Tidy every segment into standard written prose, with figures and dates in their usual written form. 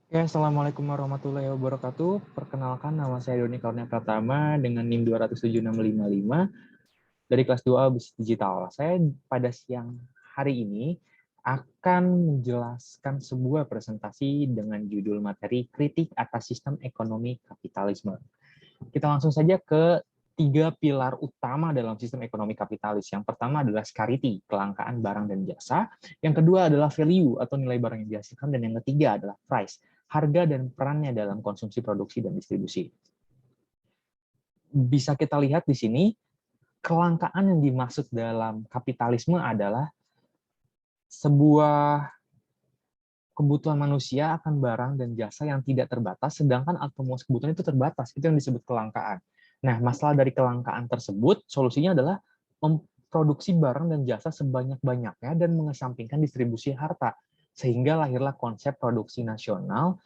Ya, Assalamualaikum warahmatullahi wabarakatuh. Perkenalkan, nama saya Doni Kurnia Pratama dengan NIM 2076655 dari kelas 2A Bisnis Digital. Saya pada siang hari ini akan menjelaskan sebuah presentasi dengan judul materi kritik atas sistem ekonomi kapitalisme. Kita langsung saja ke tiga pilar utama dalam sistem ekonomi kapitalis. Yang pertama adalah scarcity, kelangkaan barang dan jasa. Yang kedua adalah value atau nilai barang yang dihasilkan. Dan yang ketiga adalah price, harga dan perannya dalam konsumsi, produksi, dan distribusi. Bisa kita lihat di sini, kelangkaan yang dimaksud dalam kapitalisme adalah sebuah kebutuhan manusia akan barang dan jasa yang tidak terbatas, sedangkan semua kebutuhan itu terbatas. Itu yang disebut kelangkaan. Nah, masalah dari kelangkaan tersebut, solusinya adalah memproduksi barang dan jasa sebanyak-banyaknya dan mengesampingkan distribusi harta. Sehingga lahirlah konsep produksi nasional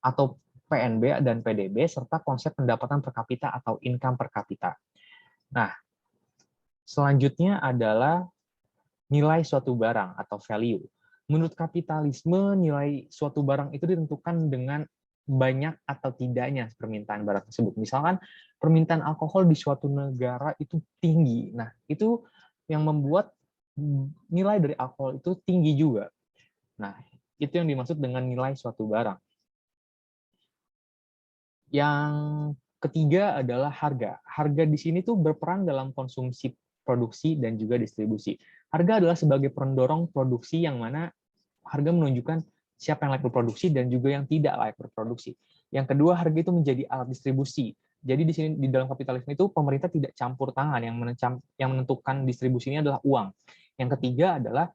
atau PNB dan PDB, serta konsep pendapatan per kapita atau income per kapita. Nah, selanjutnya adalah nilai suatu barang atau value. Menurut kapitalisme, nilai suatu barang itu ditentukan dengan banyak atau tidaknya permintaan barang tersebut. Misalkan permintaan alkohol di suatu negara itu tinggi. Nah, itu yang membuat nilai dari alkohol itu tinggi juga. Nah, itu yang dimaksud dengan nilai suatu barang. Yang ketiga adalah harga. Harga di sini tuh berperan dalam konsumsi, produksi, dan juga distribusi. Harga adalah sebagai pendorong produksi yang mana harga menunjukkan siapa yang layak berproduksi dan juga yang tidak layak berproduksi. Yang kedua, harga itu menjadi alat distribusi. Jadi di sini di dalam kapitalisme itu pemerintah tidak campur tangan, yang menentukan distribusi ini adalah uang. Yang ketiga adalah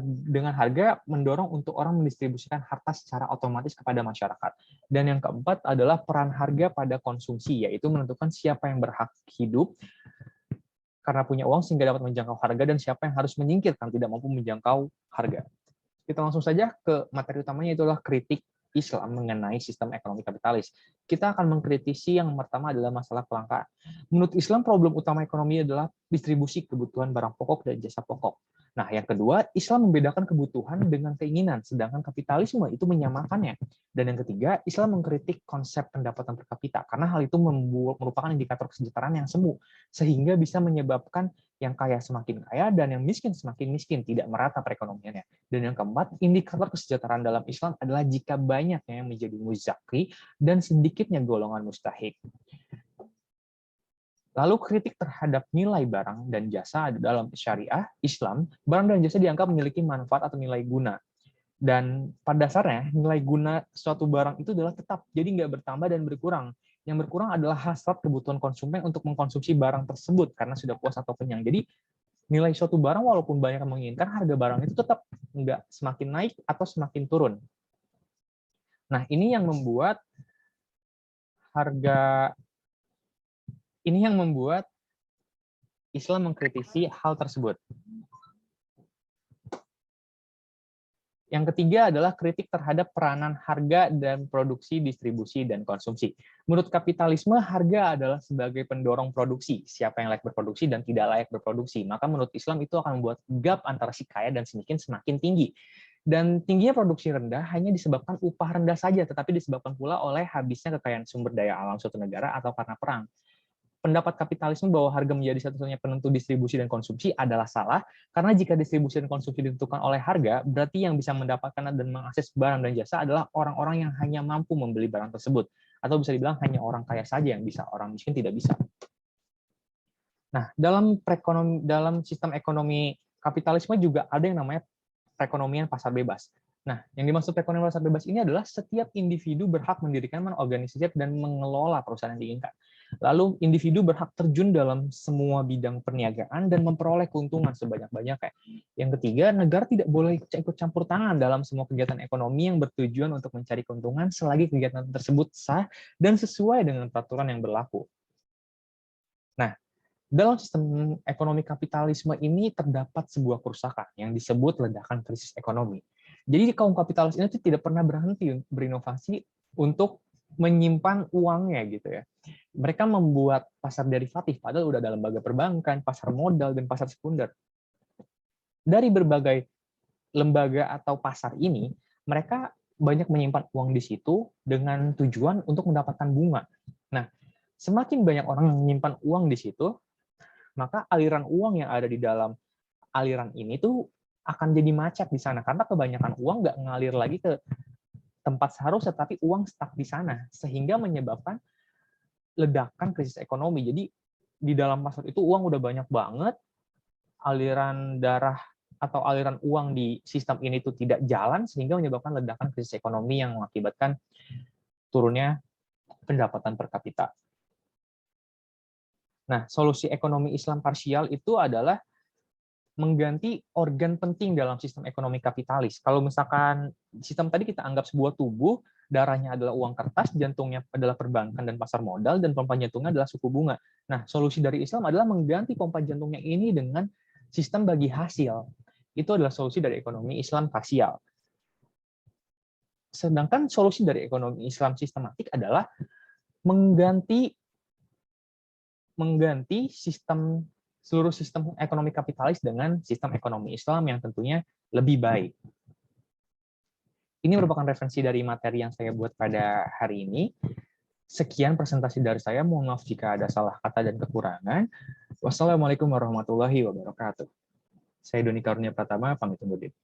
dengan harga mendorong untuk orang mendistribusikan harta secara otomatis kepada masyarakat. Dan yang keempat adalah peran harga pada konsumsi, yaitu menentukan siapa yang berhak hidup karena punya uang sehingga dapat menjangkau harga dan siapa yang harus menyingkirkan tidak mampu menjangkau harga. Kita langsung saja ke materi utamanya, itulah kritik Islam mengenai sistem ekonomi kapitalis. Kita akan mengkritisi yang pertama adalah masalah kelangkaan. Menurut Islam, problem utama ekonomi adalah distribusi kebutuhan barang pokok dan jasa pokok. Nah, yang kedua, Islam membedakan kebutuhan dengan keinginan, sedangkan kapitalisme itu menyamakannya. Dan yang ketiga, Islam mengkritik konsep pendapatan per kapita, karena hal itu merupakan indikator kesejahteraan yang semu, sehingga bisa menyebabkan yang kaya semakin kaya dan yang miskin semakin miskin, tidak merata perekonomiannya. Dan yang keempat, indikator kesejahteraan dalam Islam adalah jika banyaknya yang menjadi muzaki dan sedikitnya golongan mustahik. Lalu kritik terhadap nilai barang dan jasa dalam syariah Islam, barang dan jasa dianggap memiliki manfaat atau nilai guna. Dan pada dasarnya, nilai guna suatu barang itu adalah tetap, jadi nggak bertambah dan berkurang. Yang berkurang adalah hasrat kebutuhan konsumen untuk mengkonsumsi barang tersebut karena sudah puas atau kenyang. Jadi nilai suatu barang walaupun banyak yang menginginkan, harga barang itu tetap nggak semakin naik atau semakin turun. Nah, harga ini yang membuat Islam mengkritisi hal tersebut. Yang ketiga adalah kritik terhadap peranan harga dan produksi, distribusi, dan konsumsi. Menurut kapitalisme, harga adalah sebagai pendorong produksi, siapa yang layak berproduksi dan tidak layak berproduksi. Maka menurut Islam itu akan membuat gap antara si kaya dan si miskin semakin tinggi. Dan tingginya produksi rendah hanya disebabkan upah rendah saja, tetapi disebabkan pula oleh habisnya kekayaan sumber daya alam suatu negara atau karena perang. Pendapat kapitalisme bahwa harga menjadi satu-satunya penentu distribusi dan konsumsi adalah salah, karena jika distribusi dan konsumsi ditentukan oleh harga, berarti yang bisa mendapatkan dan mengakses barang dan jasa adalah orang-orang yang hanya mampu membeli barang tersebut. Atau bisa dibilang hanya orang kaya saja yang bisa, orang miskin tidak bisa. Nah, dalam sistem ekonomi kapitalisme juga ada yang namanya perekonomian pasar bebas. Nah, yang dimaksud perekonomian pasar bebas ini adalah setiap individu berhak mendirikan, mengorganisasi, dan mengelola perusahaan yang diinginkan. Lalu, individu berhak terjun dalam semua bidang perniagaan dan memperoleh keuntungan sebanyak-banyaknya. Yang ketiga, negara tidak boleh ikut campur tangan dalam semua kegiatan ekonomi yang bertujuan untuk mencari keuntungan selagi kegiatan tersebut sah dan sesuai dengan peraturan yang berlaku. Nah, dalam sistem ekonomi kapitalisme ini terdapat sebuah kerusakan yang disebut ledakan krisis ekonomi. Jadi kaum kapitalis ini tidak pernah berhenti berinovasi untuk menyimpan uangnya gitu ya. Mereka membuat pasar derivatif padahal udah ada lembaga perbankan, pasar modal, dan pasar sekunder. Dari berbagai lembaga atau pasar ini, mereka banyak menyimpan uang di situ dengan tujuan untuk mendapatkan bunga. Nah, semakin banyak orang yang menyimpan uang di situ, maka aliran uang yang ada di dalam aliran ini tuh akan jadi macet di sana karena kebanyakan uang nggak ngalir lagi ke tempat seharusnya, tapi uang stuck di sana sehingga menyebabkan ledakan krisis ekonomi. Jadi di dalam pasar itu uang udah banyak banget, aliran darah atau aliran uang di sistem ini tuh tidak jalan sehingga menyebabkan ledakan krisis ekonomi yang mengakibatkan turunnya pendapatan per kapita. Nah, solusi ekonomi Islam parsial itu adalah mengganti organ penting dalam sistem ekonomi kapitalis. Kalau misalkan sistem tadi kita anggap sebuah tubuh, darahnya adalah uang kertas, jantungnya adalah perbankan dan pasar modal, dan pompa jantungnya adalah suku bunga. Nah, solusi dari Islam adalah mengganti pompa jantungnya ini dengan sistem bagi hasil. Itu adalah solusi dari ekonomi Islam parsial. Sedangkan solusi dari ekonomi Islam sistematik adalah mengganti seluruh sistem ekonomi kapitalis dengan sistem ekonomi Islam yang tentunya lebih baik. Ini merupakan referensi dari materi yang saya buat pada hari ini. Sekian presentasi dari saya. Mohon maaf jika ada salah kata dan kekurangan. Wassalamualaikum warahmatullahi wabarakatuh. Saya Doni Karunia Pratama, pamit undur diri.